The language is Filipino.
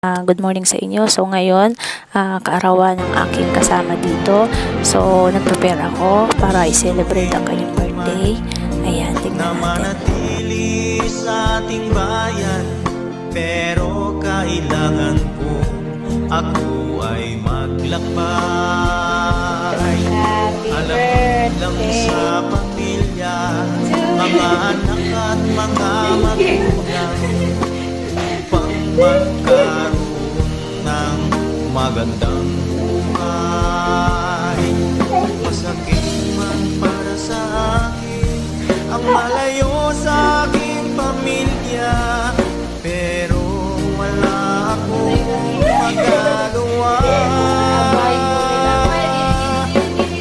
Good morning sa inyo. So ngayon, kaarawan ng aking kasama dito. So nag-prepare ako para i-celebrate ang kanyang birthday. Ayan, tingnan natin. Manatili sa ating bayan, pero kailangan ko ako ay maglakbay. Alam lang sa pamilya, mga anak at mga magulang, upang magkaroon ng magandang